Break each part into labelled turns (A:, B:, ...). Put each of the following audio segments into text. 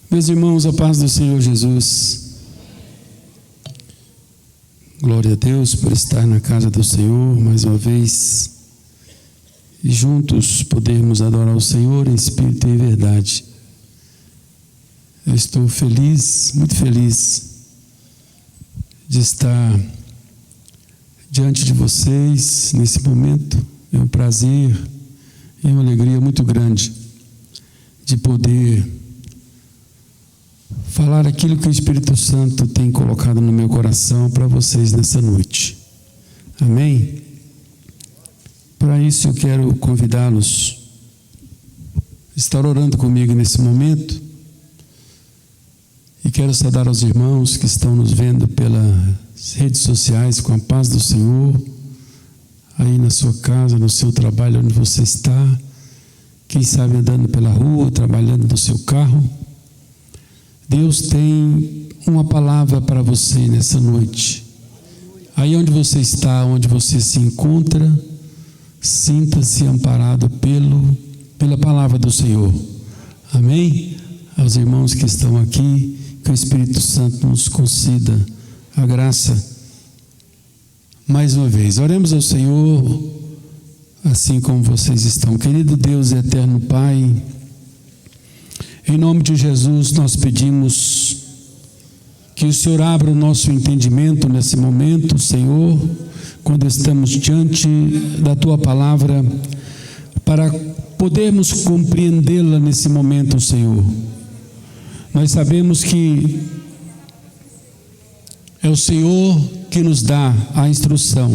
A: Meus irmãos, a paz do Senhor Jesus. Glória a Deus por estar na casa do Senhor mais uma vez e juntos podermos adorar o Senhor em espírito e em verdade. Eu estou feliz, muito feliz de estar diante de vocês nesse momento. É um prazer e uma alegria muito grande de poder falar aquilo que o Espírito Santo tem colocado no meu coração para vocês nessa noite. Amém? Para isso eu quero convidá-los a estar orando comigo nesse momento e quero saudar aos irmãos que estão nos vendo pelas redes sociais com a paz do Senhor, aí na sua casa, no seu trabalho, onde você está, quem sabe andando pela rua, trabalhando no seu carro. Deus tem uma palavra para você nessa noite. Aí onde você está, onde você se encontra, sinta-se amparado pela palavra do Senhor. Amém? Aos irmãos que estão aqui, que o Espírito Santo nos conceda a graça. Mais uma vez, oremos ao Senhor, assim como vocês estão. Querido Deus e eterno Pai, em nome de Jesus, nós pedimos que o Senhor abra o nosso entendimento nesse momento, Senhor, quando estamos diante da Tua palavra, para podermos compreendê-la nesse momento, Senhor. Nós sabemos que é o Senhor que nos dá a instrução.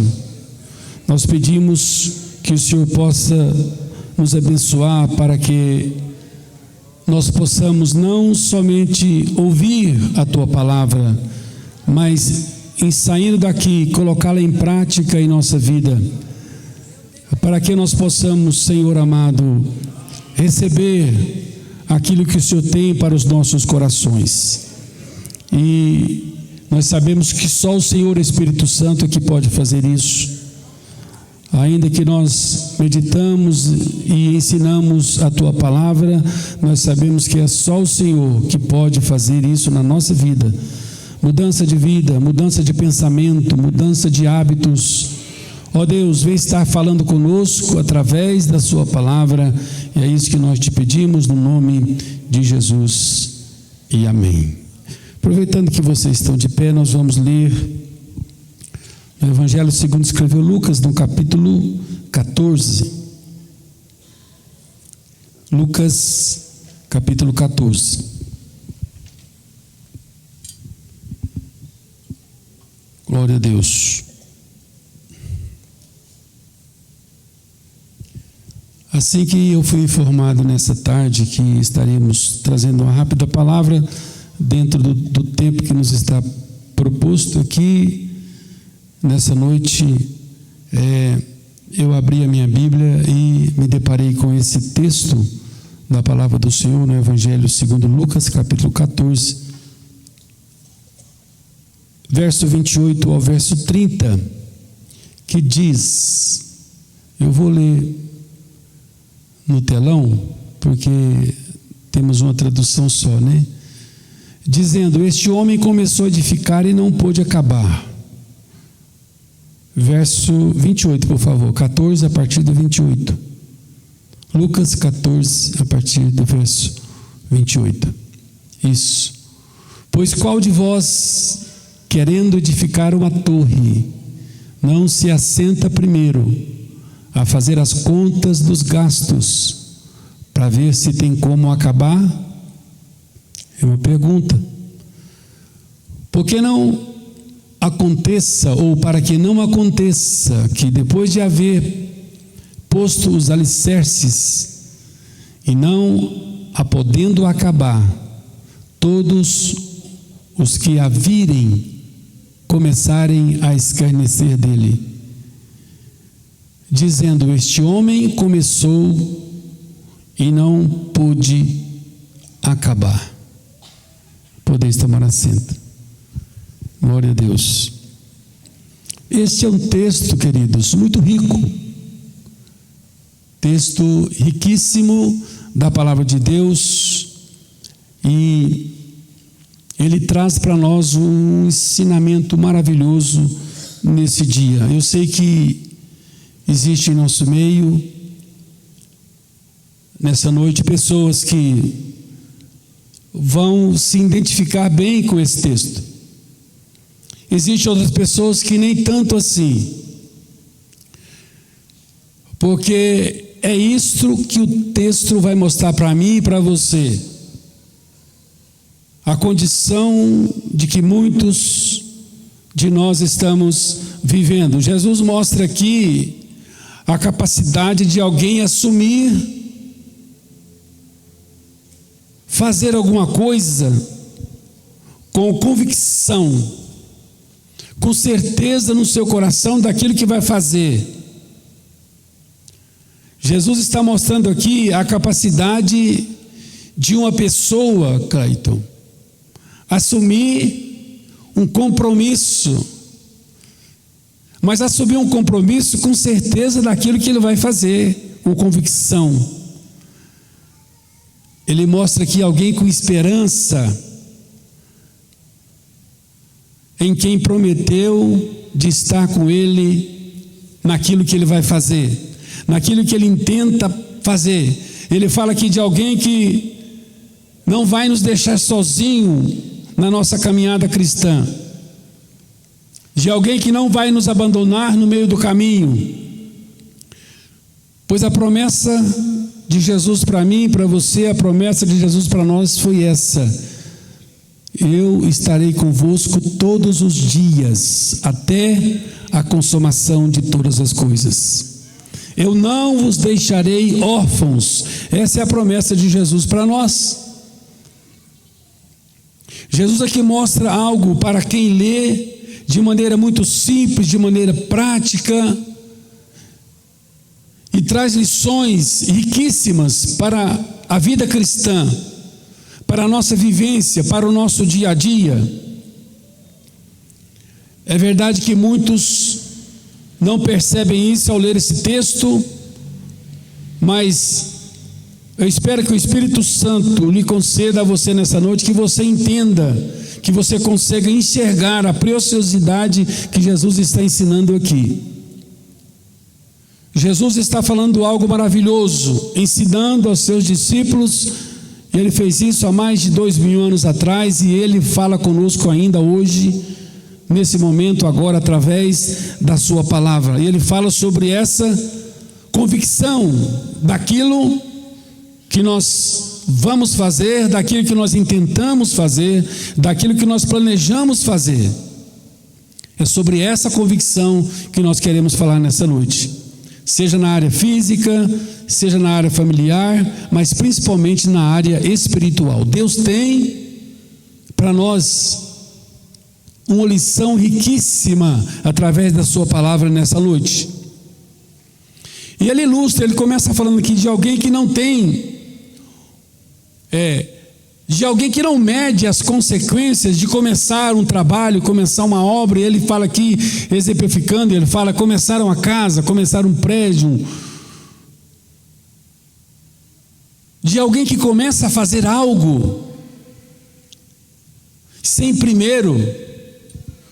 A: Nós pedimos que o Senhor possa nos abençoar para que nós possamos não somente ouvir a Tua palavra, mas em saindo daqui, colocá-la em prática em nossa vida, para que nós possamos, Senhor amado, receber aquilo que o Senhor tem para os nossos corações. E nós sabemos que só o Senhor Espírito Santo é que pode fazer isso. Ainda que nós meditamos e ensinamos a Tua palavra, nós sabemos que é só o Senhor que pode fazer isso na nossa vida. Mudança de vida, mudança de pensamento, mudança de hábitos. Ó Deus, vem estar falando conosco através da Sua palavra, e é isso que nós te pedimos no nome de Jesus. E amém. Aproveitando que vocês estão de pé, nós vamos ler o Evangelho segundo escreveu Lucas, no capítulo 14. Lucas, capítulo 14. Glória a Deus. Assim que eu fui informado nessa tarde que estaremos trazendo uma rápida palavra dentro do tempo que nos está proposto aqui, nessa noite, eu abri a minha Bíblia e me deparei com esse texto da palavra do Senhor no Evangelho segundo Lucas, capítulo 14, verso 28 ao verso 30, que diz, eu vou ler no telão, porque temos uma tradução só, né? Dizendo, este homem começou a edificar e não pôde acabar. Verso 28, por favor, 14 a partir do 28. Lucas 14 a partir do verso 28. Isso. Pois qual de vós, querendo edificar uma torre, não se assenta primeiro a fazer as contas dos gastos, para ver se tem como acabar? É uma pergunta. Por que não aconteça, ou para que não aconteça, que depois de haver posto os alicerces e não a podendo acabar, todos os que a virem começarem a escarnecer dele, dizendo, este homem começou e não pôde acabar. Podeis tomar assento. Glória a Deus. Este é um texto, queridos, muito rico. Texto riquíssimo da palavra de Deus, E ele traz para nós um ensinamento maravilhoso nesse dia. Eu sei que existe em nosso meio, nessa noite, pessoas que vão se identificar bem com esse texto. Existem outras pessoas que nem tanto assim, porque é isto que o texto vai mostrar para mim e para você. A condição de que muitos de nós estamos vivendo. Jesus mostra aqui a capacidade de alguém assumir, fazer alguma coisa com convicção, com certeza no seu coração daquilo que vai fazer. Jesus está mostrando aqui a capacidade de uma pessoa, Cleiton, assumir um compromisso, mas assumir um compromisso com certeza daquilo que ele vai fazer, com convicção. Ele mostra aqui alguém com esperança em quem prometeu de estar com ele naquilo que ele vai fazer, naquilo que ele intenta fazer. Ele fala aqui de alguém que não vai nos deixar sozinho na nossa caminhada cristã, de alguém que não vai nos abandonar no meio do caminho, pois a promessa de Jesus para mim e para você, a promessa de Jesus para nós foi essa: eu estarei convosco todos os dias, até a consumação de todas as coisas. Eu não vos deixarei órfãos. Essa é a promessa de Jesus para nós. Jesus aqui mostra algo para quem lê de maneira muito simples, de maneira prática, e traz lições riquíssimas para a vida cristã, para a nossa vivência, para o nosso dia a dia. É verdade que muitos não percebem isso ao ler esse texto, mas eu espero que o Espírito Santo lhe conceda a você nessa noite, que você entenda, que você consiga enxergar a preciosidade que Jesus está ensinando aqui. Jesus está falando algo maravilhoso, ensinando aos seus discípulos. Ele fez isso há mais de 2000 anos atrás, e ele fala conosco ainda hoje, nesse momento agora, através da sua palavra. E ele fala sobre essa convicção daquilo que nós vamos fazer, daquilo que nós intentamos fazer, daquilo que nós planejamos fazer. É sobre essa convicção que nós queremos falar nessa noite, seja na área física, seja na área familiar, mas principalmente na área espiritual. Deus tem para nós uma lição riquíssima através da sua palavra nessa noite. E ele ilustra, ele começa falando aqui de alguém que não tem, de alguém que não mede as consequências de começar um trabalho, começar uma obra. E ele fala aqui, exemplificando, ele fala: começar uma casa, começar um prédio. De alguém que começa a fazer algo sem primeiro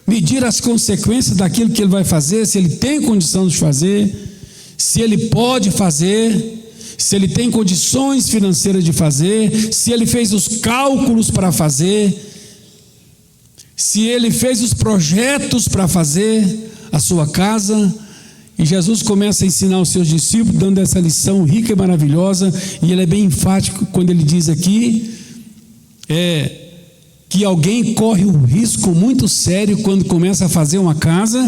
A: medir as consequências daquilo que ele vai fazer, se ele tem condição de fazer, se ele pode fazer, se ele tem condições financeiras de fazer, se ele fez os cálculos para fazer, se ele fez os projetos para fazer a sua casa. E Jesus começa a ensinar os seus discípulos, dando essa lição rica e maravilhosa, e ele é bem enfático quando ele diz aqui que alguém corre um risco muito sério quando começa a fazer uma casa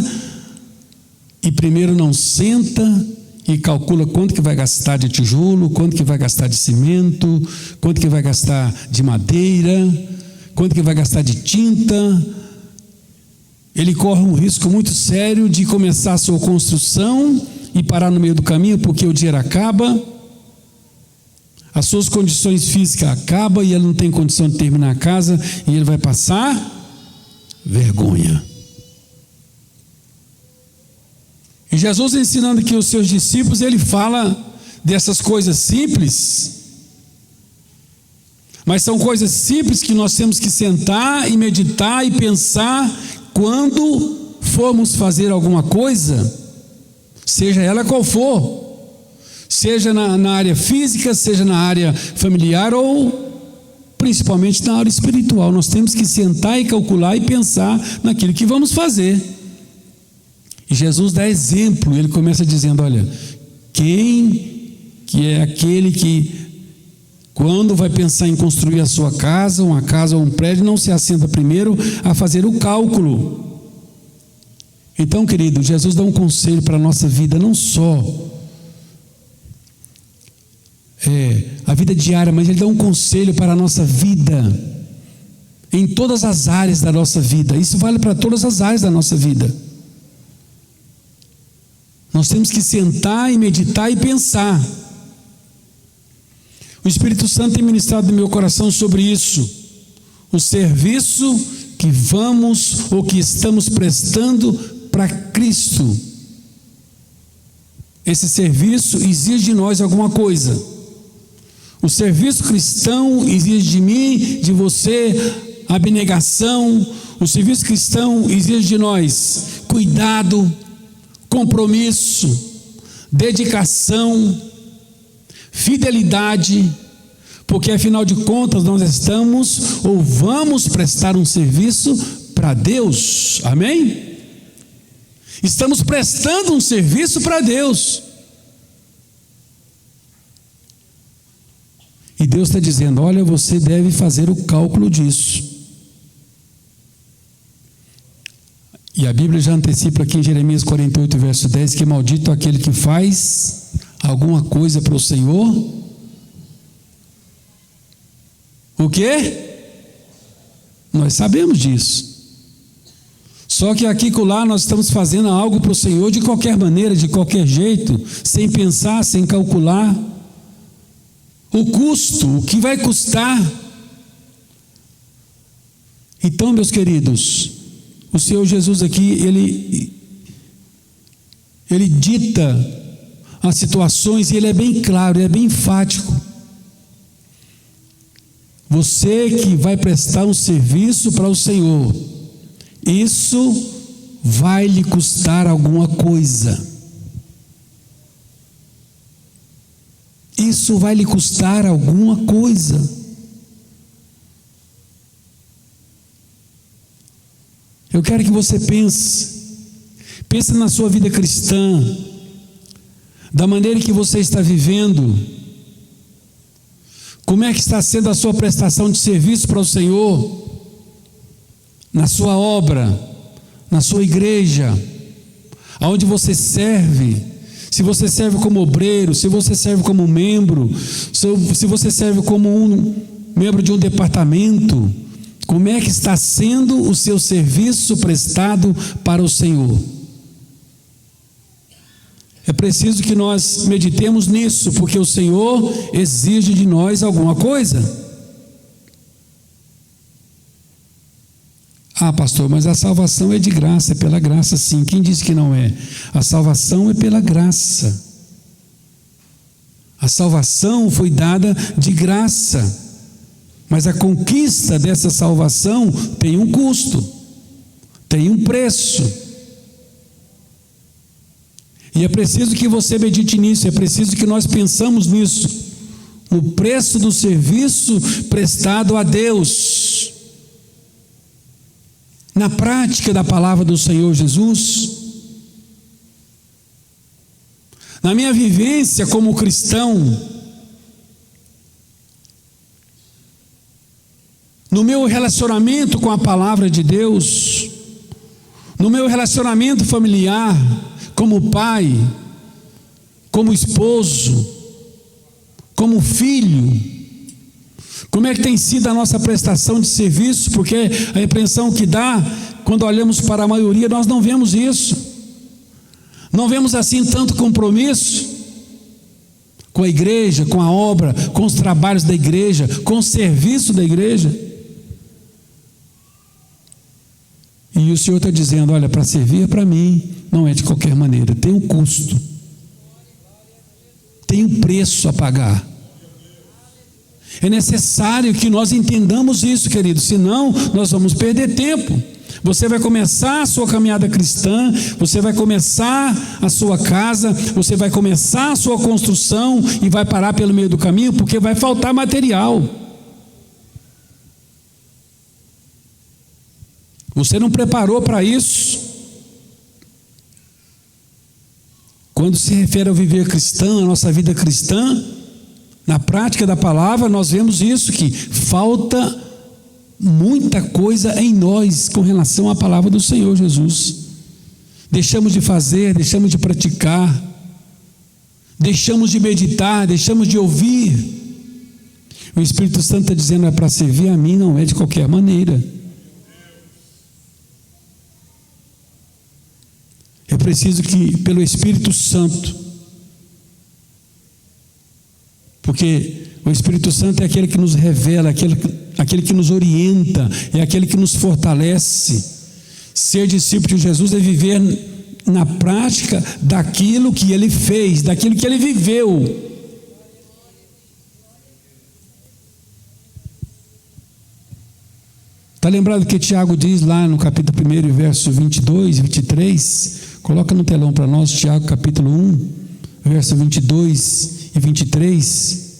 A: e primeiro não senta e calcula quanto que vai gastar de tijolo, quanto que vai gastar de cimento, quanto que vai gastar de madeira, quanto que vai gastar de tinta. Ele corre um risco muito sério de começar a sua construção e parar no meio do caminho, porque o dinheiro acaba, as suas condições físicas acabam, e ele não tem condição de terminar a casa, e ele vai passar vergonha. E Jesus, ensinando aqui os seus discípulos, ele fala dessas coisas simples, Mas são coisas simples que nós temos que sentar e meditar e pensar quando formos fazer alguma coisa, seja ela qual for, seja na área física, seja na área familiar ou principalmente na área espiritual. Nós temos que sentar e calcular e pensar naquilo que vamos fazer. E Jesus dá exemplo, ele começa dizendo: olha, quem que é aquele que, quando vai pensar em construir a sua casa, uma casa ou um prédio, não se assenta primeiro a fazer o cálculo. Então, querido, Jesus dá um conselho para a nossa vida, não só a vida diária, mas ele dá um conselho para a nossa vida, em todas as áreas da nossa vida. Isso vale para todas as áreas da nossa vida. Nós temos que sentar e meditar e pensar. O Espírito Santo tem ministrado no meu coração sobre isso. O serviço que vamos ou que estamos prestando para Cristo. Esse serviço exige de nós alguma coisa. O serviço cristão exige de mim, de você, abnegação. O serviço cristão exige de nós cuidado, compromisso, dedicação, fidelidade, porque afinal de contas nós estamos ou vamos prestar um serviço para Deus, amém? Estamos prestando um serviço para Deus, e Deus está dizendo: olha, você deve fazer o cálculo disso. E a Bíblia já antecipa aqui em Jeremias 48, verso 10, que maldito aquele que faz alguma coisa para o Senhor. O quê? Nós sabemos disso. Só que aqui e lá nós estamos fazendo algo para o Senhor de qualquer maneira, de qualquer jeito, sem pensar, sem calcular o custo, o que vai custar. Então, meus queridos, o Senhor Jesus aqui, ele dita as situações e ele é bem claro, ele é bem enfático. Você que vai prestar um serviço para o Senhor, isso vai lhe custar alguma coisa. Isso vai lhe custar alguma coisa. Eu quero que você pense na sua vida cristã, da maneira que você está vivendo. Como é que está sendo a sua prestação de serviço para o Senhor? Na sua obra, na sua igreja, aonde você serve. Se você serve como obreiro, se você serve como membro, se você serve como um membro de um departamento, como é que está sendo o seu serviço prestado para o Senhor? É preciso que nós meditemos nisso, porque o Senhor exige de nós alguma coisa. Ah, pastor, mas a salvação é de graça, é pela graça sim. Quem disse que não é? A salvação é pela graça. A salvação foi dada de graça. Mas a conquista dessa salvação tem um custo, tem um preço. E é preciso que você medite nisso, é preciso que nós pensamos nisso, no preço do serviço prestado a Deus. Na prática da palavra do Senhor Jesus, na minha vivência como cristão, no meu relacionamento com a palavra de Deus, no meu relacionamento familiar, como pai, como esposo, como filho, como é que tem sido a nossa prestação de serviço? Porque a impressão que dá, quando olhamos para a maioria, nós não vemos isso, não vemos assim tanto compromisso com a igreja, com a obra, com os trabalhos da igreja, com o serviço da igreja. E o Senhor está dizendo: olha, para servir para mim, não é de qualquer maneira, tem um custo, tem um preço a pagar. É necessário que nós entendamos isso, querido, senão nós vamos perder tempo. Você vai começar a sua caminhada cristã, você vai começar a sua casa, você vai começar a sua construção e vai parar pelo meio do caminho porque vai faltar material. Você não preparou para isso. Quando se refere ao viver cristão, a nossa vida cristã, na prática da palavra, nós vemos isso, que falta muita coisa em nós com relação à palavra do Senhor Jesus. Deixamos de fazer, deixamos de praticar, deixamos de meditar, deixamos de ouvir. O Espírito Santo está dizendo: é para servir a mim, não é de qualquer maneira. É preciso que, pelo Espírito Santo, porque o Espírito Santo é aquele que nos revela, aquele que nos orienta, é aquele que nos fortalece. Ser discípulo de Jesus é viver na prática daquilo que ele fez, daquilo que ele viveu. Está lembrado o que Tiago diz lá no capítulo 1, verso 22 e 23? Coloca no telão para nós, Tiago capítulo 1, verso 22 e 23.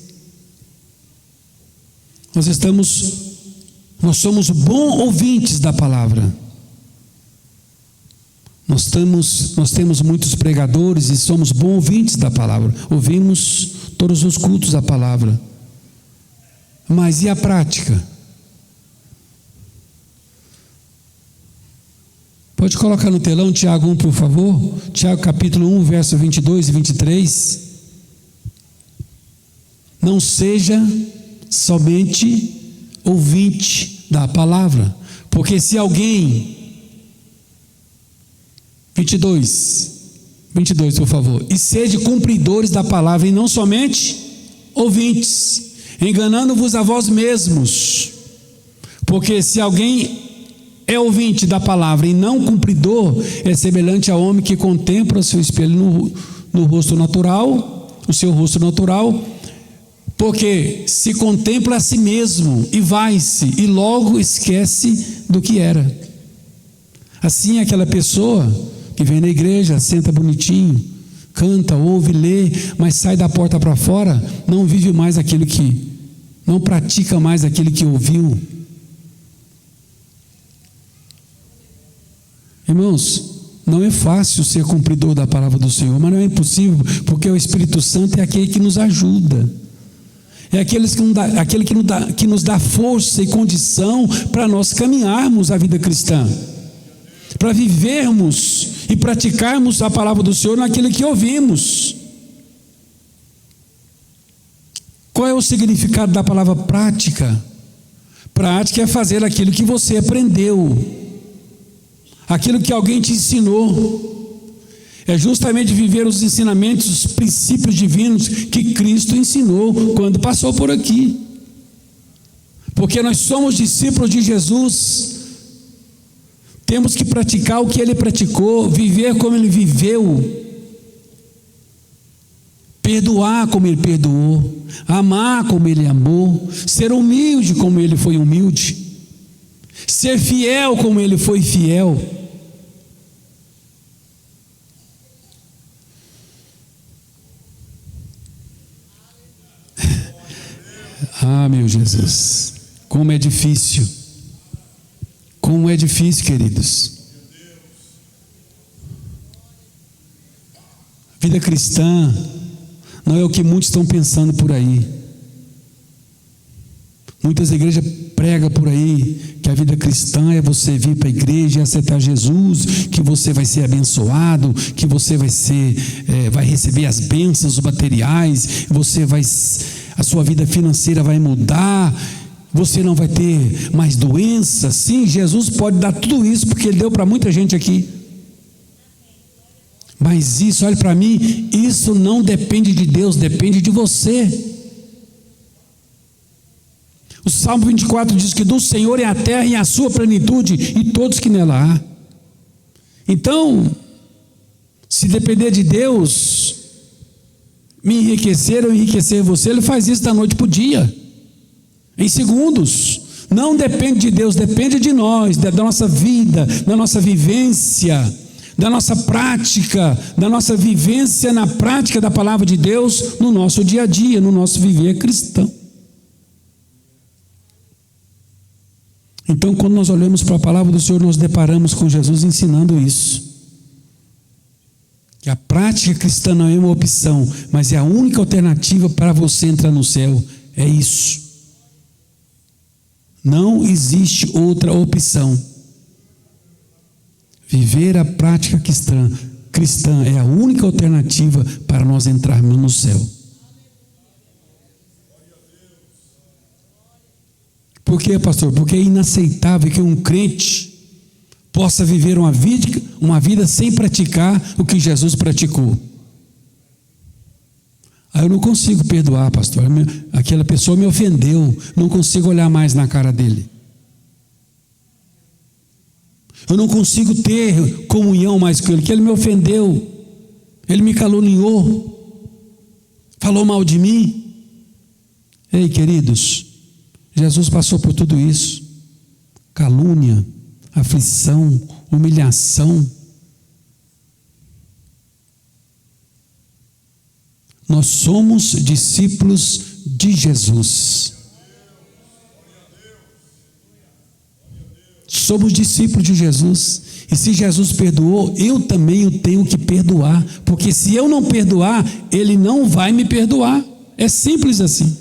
A: Nós somos bons ouvintes da palavra. Nós temos muitos pregadores e somos bons ouvintes da palavra. Ouvimos todos os cultos da palavra. Mas e a prática? Pode colocar no telão Tiago 1, por favor. Tiago capítulo 1, verso 22 e 23. Não seja somente ouvinte da palavra, porque se alguém... 22, por favor. E sede cumpridores da palavra, e não somente ouvintes, enganando-vos a vós mesmos. Porque se alguém é ouvinte da palavra e não cumpridor, é semelhante ao homem que contempla o seu espelho no rosto natural, o seu rosto natural, porque se contempla a si mesmo e vai-se, e logo esquece do que era. Assim é aquela pessoa que vem na igreja, senta bonitinho, canta, ouve, lê, mas sai da porta para fora, não vive mais aquilo que, não pratica mais aquilo que ouviu. Irmãos, não é fácil ser cumpridor da palavra do Senhor, mas não é impossível, porque o Espírito Santo é aquele que nos ajuda, é aquele que nos dá força e condição para nós caminharmos a vida cristã, para vivermos e praticarmos a palavra do Senhor naquilo que ouvimos. Qual é o significado da palavra prática? Prática é fazer aquilo que você aprendeu, aquilo que alguém te ensinou. É justamente viver os ensinamentos, os princípios divinos que Cristo ensinou quando passou por aqui. Porque nós somos discípulos de Jesus, temos que praticar o que Ele praticou, viver como Ele viveu, perdoar como Ele perdoou, amar como Ele amou, ser humilde como Ele foi humilde, ser fiel como Ele foi fiel. Ah, meu Jesus, como é difícil, queridos. Vida cristã não é o que muitos estão pensando por aí. Muitas igrejas pregam por aí que a vida cristã é você vir para a igreja e aceitar Jesus, que você vai ser abençoado, que você vai receber as bênçãos materiais, a sua vida financeira vai mudar, você não vai ter mais doença. Sim, Jesus pode dar tudo isso, porque Ele deu para muita gente aqui. Mas isso, olhe para mim, isso não depende de Deus, depende de você. O Salmo 24 diz que do Senhor é a terra e a sua plenitude, e todos que nela há. Então, se depender de Deus me enriquecer ou enriquecer você, Ele faz isso da noite para o dia. em segundos. Não depende de Deus, depende de nós, da nossa vida, da nossa vivência, da nossa prática, da nossa vivência na prática da palavra de Deus no nosso dia a dia, no nosso viver cristão. Então, quando nós olhamos para a palavra do Senhor, nós deparamos com Jesus ensinando isso. Que a prática cristã não é uma opção, mas é a única alternativa para você entrar no céu. É isso. Não existe outra opção. Viver a prática cristã é a única alternativa para nós entrarmos no céu. Por quê, pastor? Porque é inaceitável que um crente possa viver uma vida sem praticar o que Jesus praticou. Eu não consigo perdoar, pastor. Aquela pessoa me ofendeu, não consigo olhar mais na cara dele. Eu não consigo ter comunhão mais com ele, que ele me ofendeu, ele me caluniou, falou mal de mim. Ei, queridos, Jesus passou por tudo isso: calúnia, aflição, humilhação. Nós somos discípulos de Jesus. Somos discípulos de Jesus. E se Jesus perdoou, eu também o tenho que perdoar. Porque se eu não perdoar, Ele não vai me perdoar. É simples assim.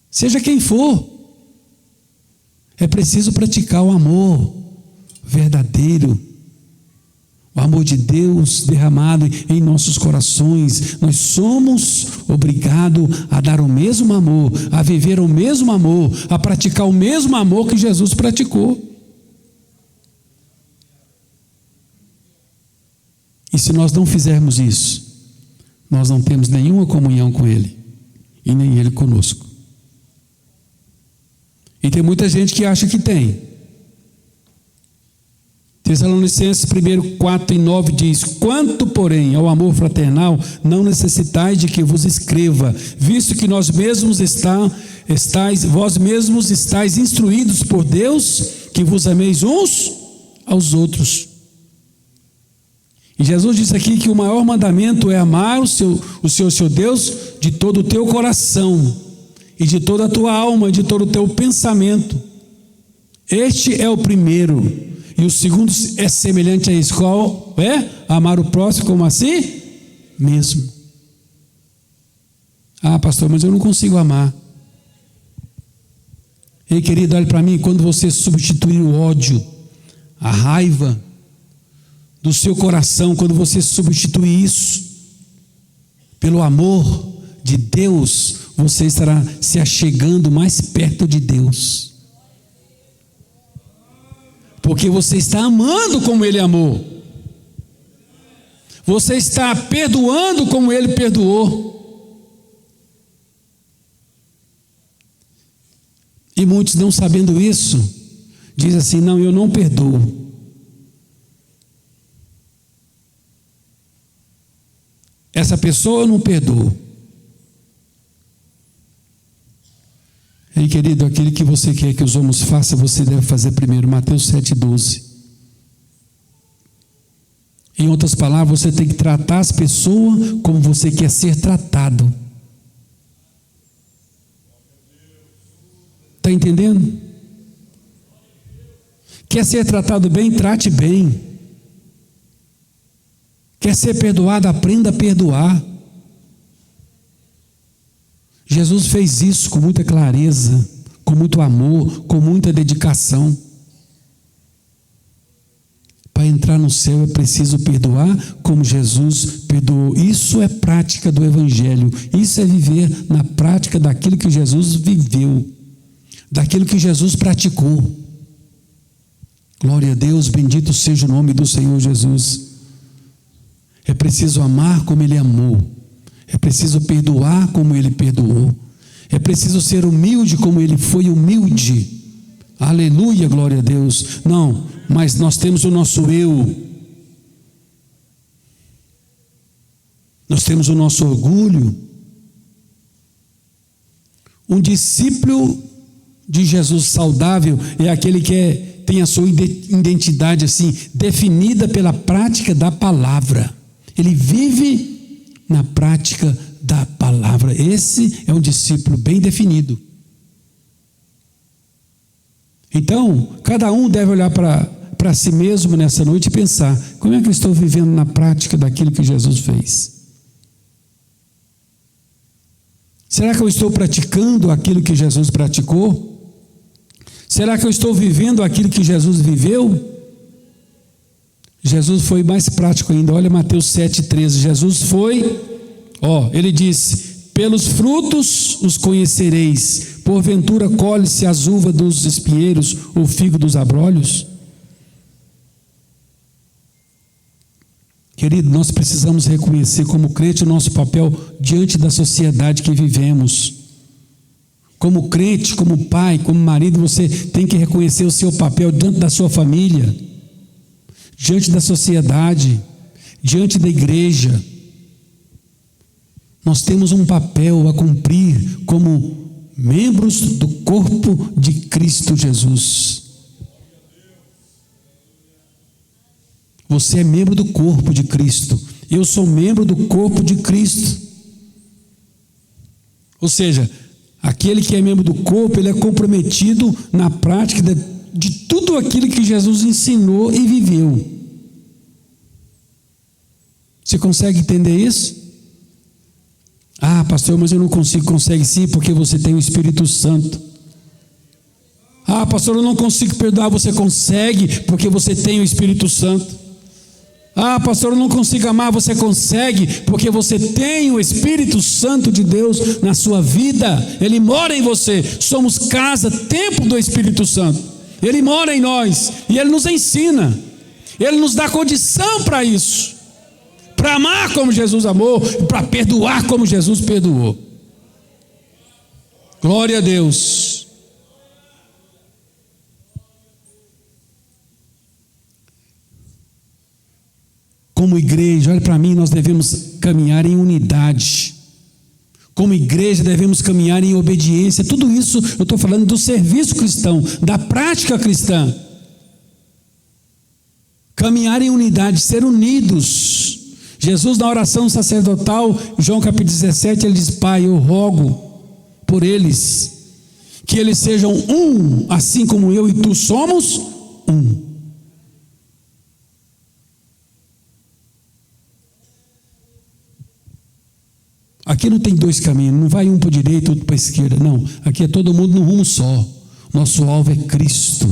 A: Seja quem for. É preciso praticar o amor verdadeiro. O amor de Deus derramado em nossos corações. Nós somos obrigados a dar o mesmo amor, a viver o mesmo amor, a praticar o mesmo amor que Jesus praticou. E se nós não fizermos isso, nós não temos nenhuma comunhão com Ele, e nem Ele conosco. E tem muita gente que acha que tem. Tessalonicenses 1:4-9 diz: quanto, porém, ao amor fraternal, não necessitais de que vos escreva, visto que vós mesmos estáis instruídos por Deus, que vos ameis uns aos outros. E Jesus disse aqui que o maior mandamento é amar o Senhor seu Deus de todo o teu coração, e de toda a tua alma, e de todo o teu pensamento. Este é o primeiro. E o segundo é semelhante a isso. Qual é? Amar o próximo como a si mesmo. Pastor, mas eu não consigo amar. Ei, querido, olhe para mim. Quando você substituir o ódio, a raiva do seu coração, quando você substituir isso pelo amor de Deus, você estará se achegando mais perto de Deus. Porque você está amando como Ele amou. Você está perdoando como Ele perdoou. E muitos, não sabendo isso, dizem assim: não, eu não perdoo. Essa pessoa eu não perdoo. Ei, querido, aquilo que você quer que os homens façam, você deve fazer primeiro. Mateus 7,12. Em outras palavras, você tem que tratar as pessoas como você quer ser tratado. Está entendendo? Quer ser tratado bem? Trate bem. Quer ser perdoado? Aprenda a perdoar. Jesus fez isso com muita clareza, com muito amor, com muita dedicação. Para entrar no céu é preciso perdoar como Jesus perdoou. Isso é prática do Evangelho. Isso é viver na prática daquilo que Jesus viveu, daquilo que Jesus praticou. Glória a Deus, bendito seja o nome do Senhor Jesus. É preciso amar como Ele amou. É preciso perdoar como Ele perdoou. É preciso ser humilde como Ele foi humilde. Aleluia, glória a Deus. Não, mas nós temos o nosso eu. Nós temos o nosso orgulho. Um discípulo de Jesus saudável é aquele que tem a sua identidade assim, definida pela prática da palavra. Ele vive na prática da palavra. Esse é um discípulo bem definido. Então, cada um deve olhar para si mesmo nessa noite e pensar: como é que eu estou vivendo na prática daquilo que Jesus fez? Será que eu estou praticando aquilo que Jesus praticou? Será que eu estou vivendo aquilo que Jesus viveu? Jesus foi mais prático ainda. Olha Mateus 7,13. Jesus foi, ele disse: pelos frutos os conhecereis. Porventura colhe-se as uvas dos espinheiros, o figo dos abrolhos? Querido, nós precisamos reconhecer como crente o nosso papel diante da sociedade que vivemos. Como crente, como pai, como marido, você tem que reconhecer o seu papel diante da sua família, diante da sociedade, diante da igreja. Nós temos um papel a cumprir como membros do corpo de Cristo Jesus. Você é membro do corpo de Cristo. Eu sou membro do corpo de Cristo. Ou seja, aquele que é membro do corpo, ele é comprometido na prática de tudo aquilo que Jesus ensinou e viveu. Você consegue entender isso? Ah, pastor, mas eu não consigo. Consegue sim, porque você tem o Espírito Santo. Ah, pastor, eu não consigo perdoar. Você consegue, porque você tem o Espírito Santo. Ah, pastor, eu não consigo amar. Você consegue, porque você tem o Espírito Santo de Deus na sua vida. Ele mora em você. Somos casa, templo do Espírito Santo. Ele mora em nós e Ele nos ensina. Ele nos dá condição para isso, para amar como Jesus amou, para perdoar como Jesus perdoou. Glória a Deus. Como igreja, olha para mim, nós devemos caminhar em unidade. Como igreja devemos caminhar em obediência. Tudo isso eu estou falando do serviço cristão, da prática cristã. Caminhar em unidade, ser unidos. Jesus, na oração sacerdotal, João capítulo 17, ele diz: Pai, eu rogo por eles, que eles sejam um, assim como eu e tu somos um. Aqui não tem dois caminhos, não vai um para a direita, outro para a esquerda, não. Aqui é todo mundo num rumo só. Nosso alvo é Cristo.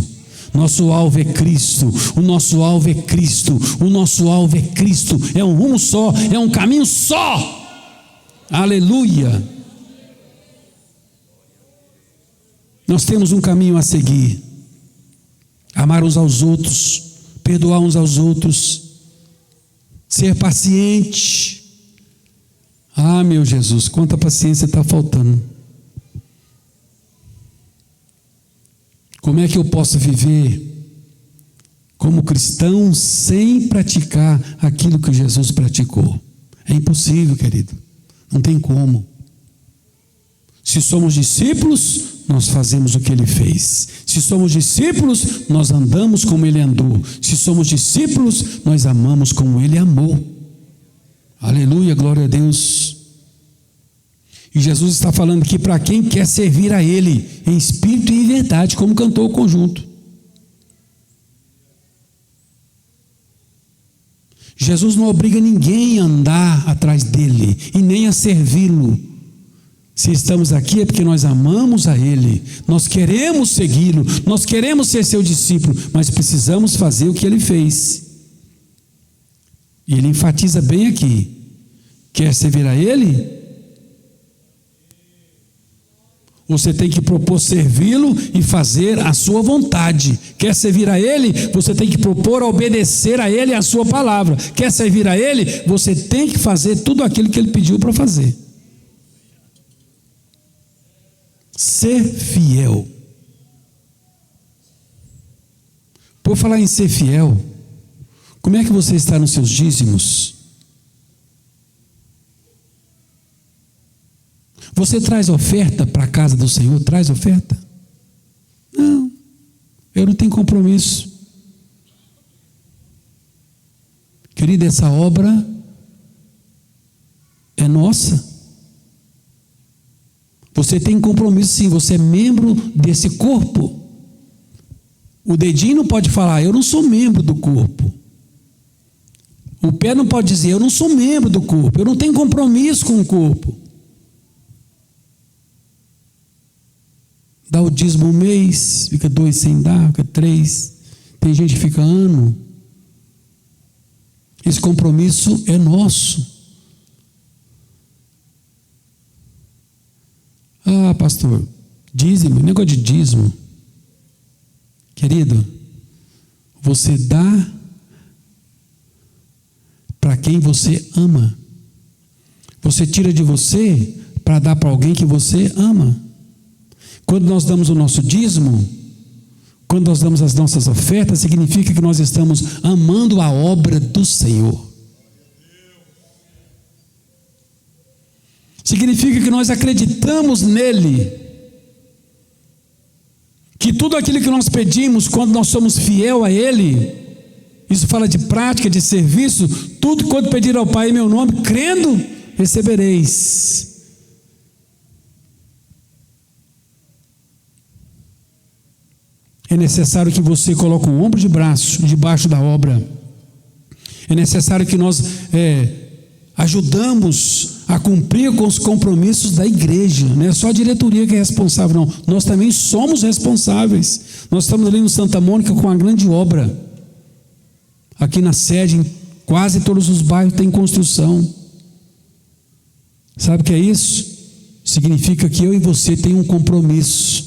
A: Nosso alvo é Cristo. O nosso alvo é Cristo. O nosso alvo é Cristo. É um rumo só, é um caminho só. Aleluia. Nós temos um caminho a seguir. Amar uns aos outros, perdoar uns aos outros, ser paciente. Ah, meu Jesus, quanta paciência está faltando. Como é que eu posso viver como cristão sem praticar aquilo que Jesus praticou? É impossível, querido. Não tem como. Se somos discípulos, nós fazemos o que Ele fez. Se somos discípulos, nós andamos como Ele andou. Se somos discípulos, nós amamos como Ele amou. Aleluia, glória a Deus. E Jesus está falando aqui para quem quer servir a Ele em espírito e em verdade, como cantou o conjunto. Jesus não obriga ninguém a andar atrás dele e nem a servi-lo. Se estamos aqui é porque nós amamos a Ele, nós queremos segui-lo, nós queremos ser seu discípulo, mas precisamos fazer o que Ele fez. E Ele enfatiza bem aqui: quer servir a Ele? Você tem que propor servi-lo e fazer a sua vontade. Quer servir a Ele? Você tem que propor obedecer a Ele e a sua palavra. Quer servir a Ele? Você tem que fazer tudo aquilo que Ele pediu para fazer. Ser fiel. Por falar em ser fiel, como é que você está nos seus dízimos? Você traz oferta para a casa do Senhor? Traz oferta? Não, eu não tenho compromisso. Querida, essa obra é nossa. Você tem compromisso sim, você é membro desse corpo. O dedinho não pode falar, eu não sou membro do corpo. O pé não pode dizer, eu não sou membro do corpo, eu não tenho compromisso com o corpo. Dá o dízimo um mês, fica 2 sem dar, fica 3. Tem gente que fica ano. Esse compromisso é nosso. Ah, pastor, dízimo, negócio de dízimo. Querido, você dá para quem você ama. Você tira de você para dar para alguém que você ama. Quando nós damos o nosso dízimo, quando nós damos as nossas ofertas, significa que nós estamos amando a obra do Senhor. Significa que nós acreditamos nele. Que tudo aquilo que nós pedimos, quando nós somos fiel a ele, isso fala de prática, de serviço, tudo quanto pedir ao Pai em meu nome, crendo, recebereis. É necessário que você coloque um ombro de braço debaixo da obra. É necessário que nós ajudamos a cumprir com os compromissos da igreja. Não é só a diretoria que é responsável, não. Nós também somos responsáveis. Nós estamos ali no Santa Mônica com uma grande obra. Aqui na sede, em quase todos os bairros tem construção. Sabe o que é isso? Significa que eu e você tem um compromisso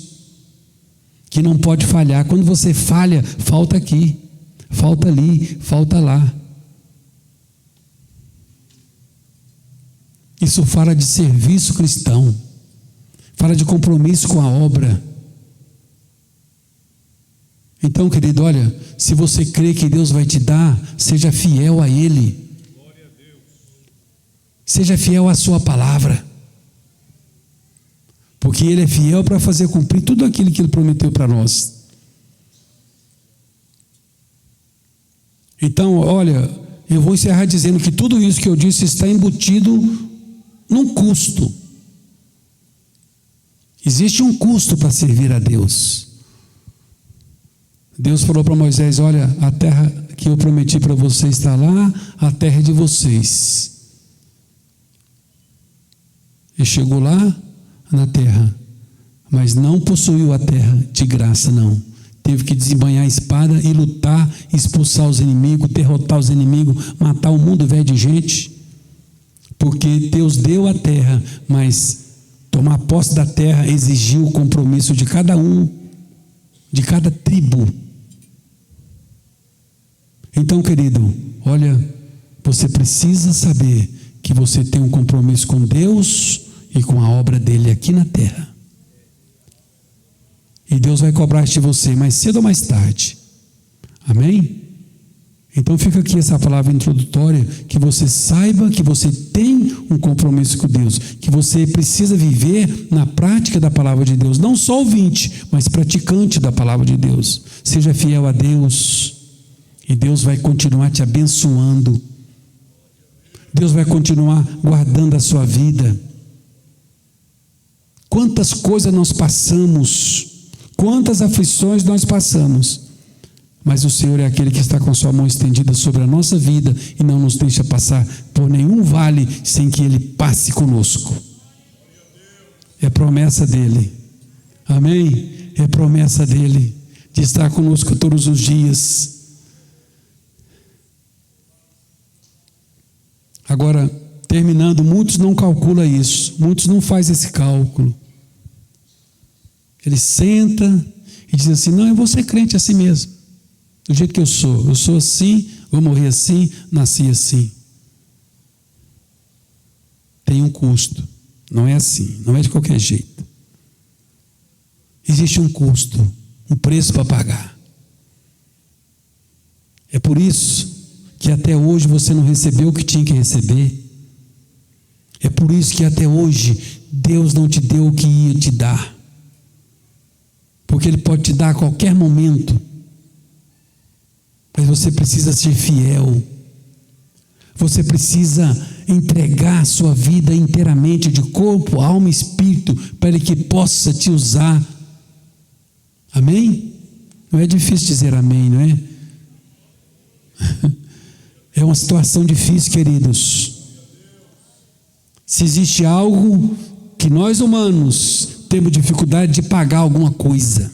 A: que não pode falhar. Quando você falha, falta aqui, falta ali, falta lá. Isso fala de serviço cristão, fala de compromisso com a obra. Então, querido, olha, se você crê que Deus vai te dar, seja fiel a Ele.
B: Glória a Deus.
A: Seja fiel à sua palavra. Porque Ele é fiel para fazer cumprir tudo aquilo que Ele prometeu para nós. Então, olha, eu vou encerrar dizendo que tudo isso que eu disse está embutido num custo. Existe um custo para servir a Deus. Deus falou para Moisés: olha, a terra que eu prometi para vocês está lá, a terra é de vocês. Ele chegou lá na terra, mas não possuiu a terra de graça, não. Teve que desembanhar a espada e lutar, expulsar os inimigos, derrotar os inimigos, matar o mundo velho de gente, porque Deus deu a terra, mas tomar posse da terra exigiu o compromisso de cada um, de cada tribo. Então, querido, olha, você precisa saber que você tem um compromisso com Deus e com a obra dele aqui na terra. E Deus vai cobrar de você mais cedo ou mais tarde. Amém? Então fica aqui essa palavra introdutória, que você saiba que você tem um compromisso com Deus, que você precisa viver na prática da palavra de Deus, não só ouvinte, mas praticante da palavra de Deus. Seja fiel a Deus, e Deus vai continuar te abençoando. Deus vai continuar guardando a sua vida. Quantas coisas nós passamos, quantas aflições nós passamos, mas o Senhor é aquele que está com a sua mão estendida sobre a nossa vida e não nos deixa passar por nenhum vale sem que Ele passe conosco. É promessa dEle. Amém? É promessa dEle de estar conosco todos os dias. Agora, terminando, muitos não calculam isso, muitos não fazem esse cálculo. Ele senta e diz assim: não, eu vou ser crente assim mesmo, do jeito que eu sou assim, vou morrer assim, nasci assim. Tem um custo, não é assim, não é de qualquer jeito. Existe um custo, um preço para pagar. É por isso que até hoje você não recebeu o que tinha que receber. É por isso que até hoje Deus não te deu o que ia te dar, porque Ele pode te dar a qualquer momento, mas você precisa ser fiel, você precisa entregar a sua vida inteiramente, de corpo, alma e espírito, para Ele que possa te usar. Amém? Não é difícil dizer amém, não é? É uma situação difícil, queridos. Se existe algo que nós humanos temos dificuldade de pagar alguma coisa,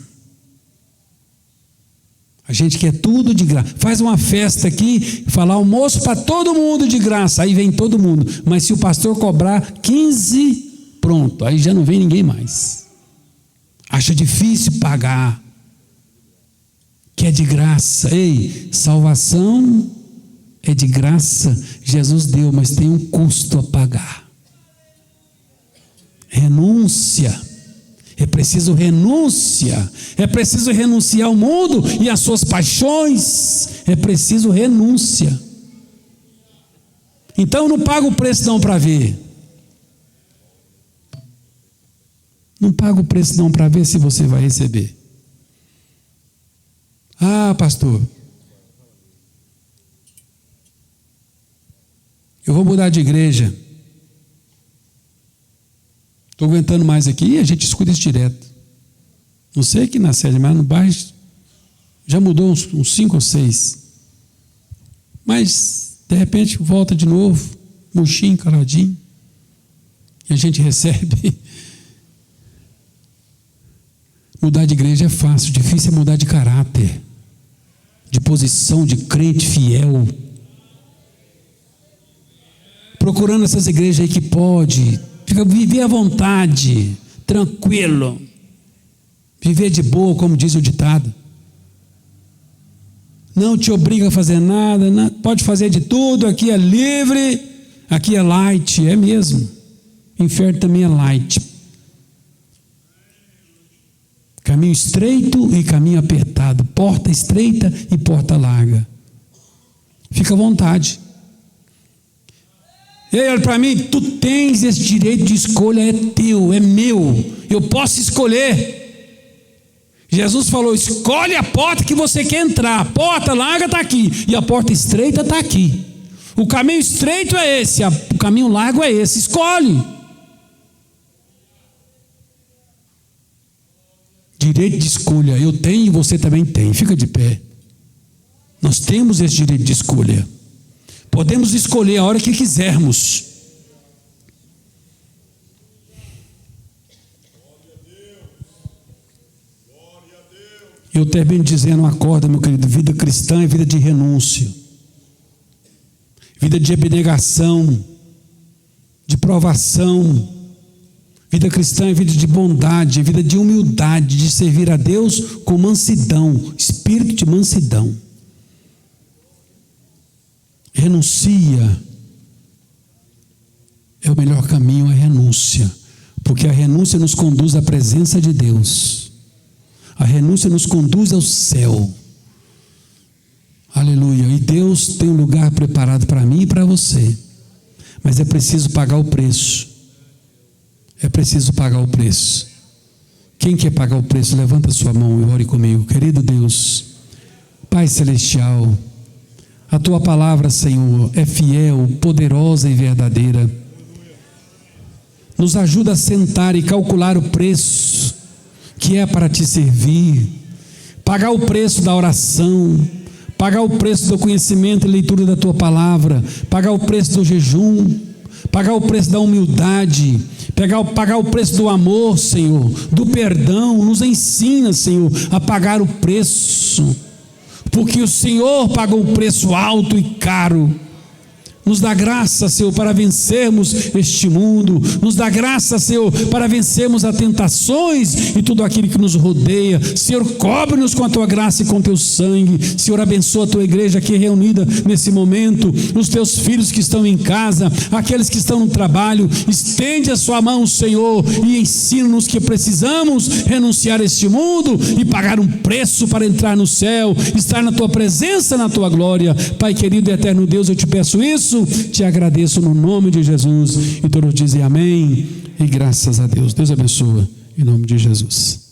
A: a gente quer tudo de graça. Faz uma festa aqui, falar almoço para todo mundo de graça, aí vem todo mundo. Mas se o pastor cobrar 15, pronto, aí já não vem ninguém mais. Acha difícil pagar, que é de graça. Ei, salvação é de graça, Jesus deu, mas tem um custo a pagar. Renúncia. É preciso renúncia, é preciso renunciar ao mundo e às suas paixões, é preciso renúncia. Então não paga o preço não para ver. Não paga o preço não para ver se você vai receber. Ah, pastor, eu vou mudar de igreja. Estou aguentando mais aqui, e a gente escuta isso direto. Não sei aqui na sede, mas no bairro já mudou uns 5 ou 6. Mas, de repente, volta de novo, murchinho, caladinho, e a gente recebe. Mudar de igreja é fácil, difícil é mudar de caráter, de posição, de crente fiel. Procurando essas igrejas aí que pode viver à vontade, tranquilo, viver de boa, como diz o ditado. Não te obriga a fazer nada, não, pode fazer de tudo, aqui é livre, aqui é light, é mesmo. Inferno também é light. Caminho estreito e caminho apertado, porta estreita e porta larga. Fica à vontade. Ei, olha para mim, tu tens esse direito de escolha, é teu, é meu, eu posso escolher. Jesus falou: escolhe a porta que você quer entrar, a porta larga está aqui, e a porta estreita está aqui. O caminho estreito é esse, o caminho largo é esse, escolhe. Direito de escolha, eu tenho e você também tem, fica de pé. Nós temos esse direito de escolha. Podemos escolher a hora que quisermos. Eu termino dizendo, acorda, meu querido, vida cristã é vida de renúncia, vida de abnegação, de provação. Vida cristã é vida de bondade, é vida de humildade, de servir a Deus com mansidão, espírito de mansidão. Renuncia. É o melhor caminho, a renúncia, porque a renúncia nos conduz à presença de Deus. A renúncia nos conduz ao céu. Aleluia. E Deus tem um lugar preparado para mim e para você, mas é preciso pagar o preço. É preciso pagar o preço. Quem quer pagar o preço, levanta a sua mão e ore comigo. Querido Deus, Pai Celestial, a Tua palavra, Senhor, é fiel, poderosa e verdadeira. Nos ajuda a sentar e calcular o preço que é para Te servir, pagar o preço da oração, pagar o preço do conhecimento e leitura da Tua palavra, pagar o preço do jejum, pagar o preço da humildade, pagar o preço do amor, Senhor, do perdão. Nos ensina, Senhor, a pagar o preço, porque o Senhor pagou um preço alto e caro. Nos dá graça, Senhor, para vencermos este mundo. Nos dá graça, Senhor, para vencermos as tentações e tudo aquilo que nos rodeia. Senhor, cobre-nos com a Tua graça e com o Teu sangue. Senhor, abençoa a Tua igreja aqui reunida nesse momento, os Teus filhos que estão em casa, aqueles que estão no trabalho. Estende a Sua mão, Senhor, e ensina-nos que precisamos renunciar a este mundo e pagar um preço para entrar no céu, estar na Tua presença, na Tua glória. Pai querido e eterno Deus, eu Te peço isso, Te agradeço no nome de Jesus, e todos dizem amém. e graças a Deus. Deus abençoa, em nome de Jesus.